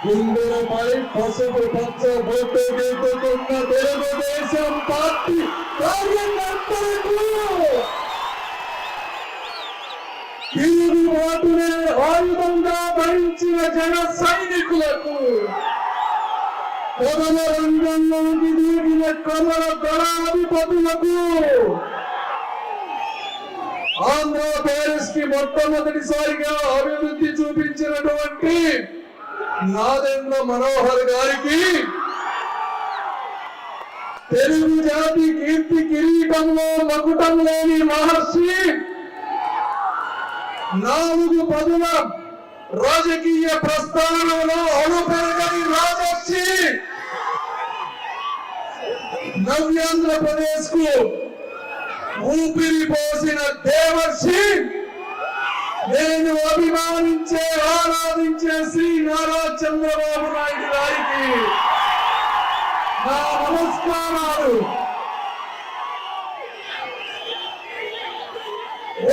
గుండెలపై పసుపు పచ్చ బొట్టు గీతుకున్న తెలుగుదేశం పార్టీ కార్యకర్తలకు తిరుగుబాటునే ఆయుధంగా భరించిన జన సైనికులకు పొదల రంగంలోకి దిగిన కమల దళాధిపతులకు ఆంధ్రప్రదేశ్ కి మొట్టమొదటిసారిగా అభివృద్ధి చూపించినటువంటి నాదెండ్ల మనోహర్ గారికి తెలుగు జాతి కీర్తి కిరీటంలో మకుటం లేని మహర్షి 4 పదుల రాజకీయ ప్రస్థానంలో అడుపెరగని రాజర్షి నవ్యాంధ్రప్రదేశ్ కు ఊపిరి పోసిన దేవర్షి నేను అభిమానించే ఆరాధించే శ్రీ నారా చంద్రబాబు నాయుడు గారికి నా నమస్కారాలు.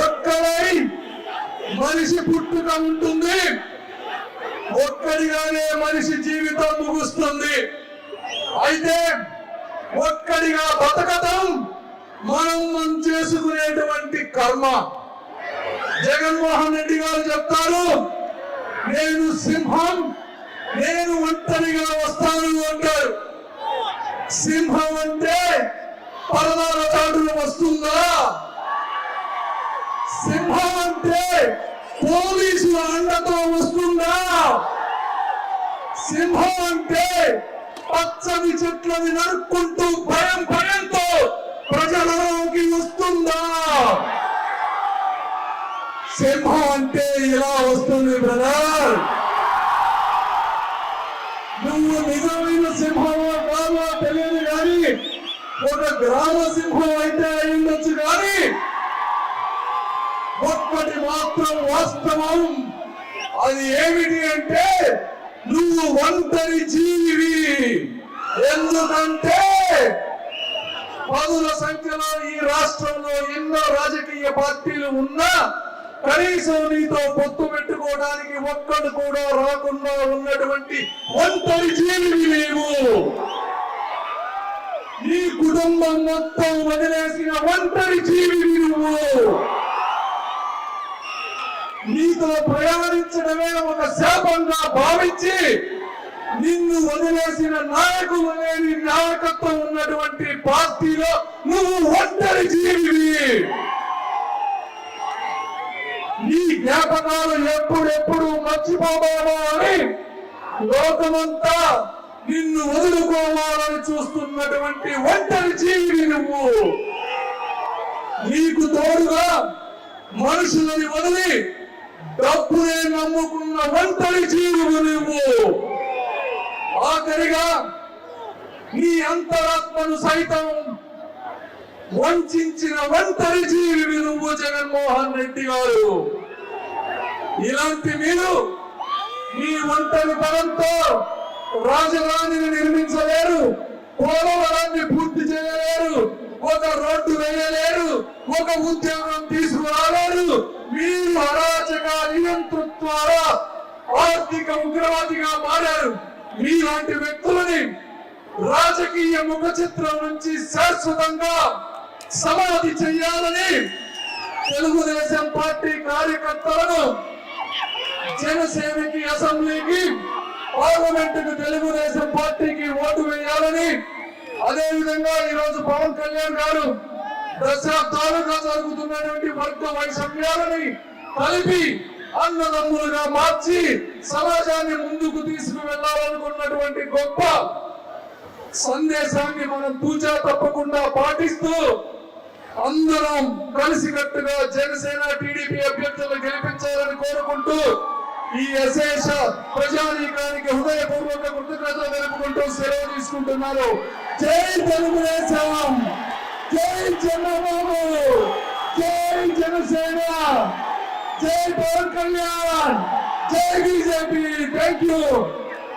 ఒక్కడై మనిషి పుట్టుక ఉంటుంది, ఒక్కడిగానే మనిషి జీవితం ముగుస్తుంది. అయితే ఒక్కడిగా బతకడం మనం చేసుకునేటువంటి కర్మ. జగన్మోహన్ రెడ్డి గారు చెప్తారు, నేను సింహం, నేను ఒంటరిగా వస్తాను అంటారు. సింహం అంటే పరదాల చాటున వస్తుందా? సింహం అంటే పోలీసుల అండతో వస్తుందా? సింహం అంటే పచ్చని చెట్లని నరుక్కుంటూ భయంతో ప్రజలలోకి వస్తుందా? సింహం అంటే ఇలా వస్తుంది బ్రదర్. నువ్వు నిజమైన సింహమో కాదో తెలియదు కానీ ఒక గ్రామ సింహం అయితే అయిండొచ్చు కానీ ఒక్కటి మాత్రం వాస్తవం. అది ఏమిటి అంటే నువ్వు ఒంటరి జీవి. ఎందుకంటే పదుల సంఖ్యలో ఈ రాష్ట్రంలో ఎన్నో రాజకీయ పార్టీలు ఉన్నా కనీసం నీతో పొత్తు పెట్టుకోవడానికి ఒక్కడు కూడా రాకుండా ఉన్నటువంటి ఒంటరి జీవి నీవు. నీ కుటుంబం మొత్తం వదిలేసిన ఒంటరి జీవి నువ్వు. నీతో ప్రయాణించడమే ఒక శాపంగా భావించి నిన్ను వదిలేసిన నాయకులు లేని నాయకత్వం ఉన్నటువంటి పార్టీలో నువ్వు ఒంటరి జీవి. నీ జ్ఞాపకాలు ఎప్పుడెప్పుడు మర్చిపోవాలో అని లోకమంతా నిన్ను వదులుకోవాలని చూస్తున్నటువంటి ఒంటరి జీవి నువ్వు. నీకు తోడుగా మనుషులని వదిలి డబ్బునే నమ్ముకున్న ఒంటరి జీవి నువ్వు. ఆఖరిగా నీ అంతరాత్మను సైతం వంచిన ఒంటరి జీవి నువ్వు జగన్మోహన్ రెడ్డి గారు. ఇలాంటి మీరు మీ ఒంటరి తరంతో రాజధానిని నిర్మించలేరు, పోలవరాన్ని పూర్తి చేయలేరు, ఒక రోడ్డు వేయలేరు, ఒక ఉద్యోగం తీసుకురాలేరు. మీరు అరాచక నియంతృత్వాల ఆర్థిక ఉగ్రవాదిగా మారారు. మీలాంటి వ్యక్తులని రాజకీయ ముఖ చిత్రం నుంచి శాశ్వతంగా సమాధి చెయ్యాలని తెలుగుదేశం పార్టీ కార్యకర్తలను జనసేనకి, అసెంబ్లీకి, పార్లమెంటుకు తెలుగుదేశం పార్టీకి ఓటు వేయాలని, అదేవిధంగా ఈరోజు పవన్ కళ్యాణ్ గారు దశాబ్దాలుగా జరుగుతున్నటువంటి వర్గ వైషమ్యాలని కలిపి అన్నదమ్ములుగా మార్చి సమాజాన్ని ముందుకు తీసుకువెళ్లాలనుకున్నటువంటి గొప్ప సందేశాన్ని మనం తూచా తప్పకుండా పాటిస్తూ అందరం కలిసికట్టుగా జనసేన, టీడీపీ అభ్యర్థులను గెలిపించాలని కోరుకుంటూ ఈ అశేష ప్రజానీకానికి హృదయపూర్వక కృతజ్ఞతలు తెలుపుకుంటూ సెలవు తీసుకుంటున్నారు. జై తెలుగుదేశం, జై చంద్రబాబు, జై జనసేన, జై పవన్ కళ్యాణ్, జై బీజేపీ. Thank you.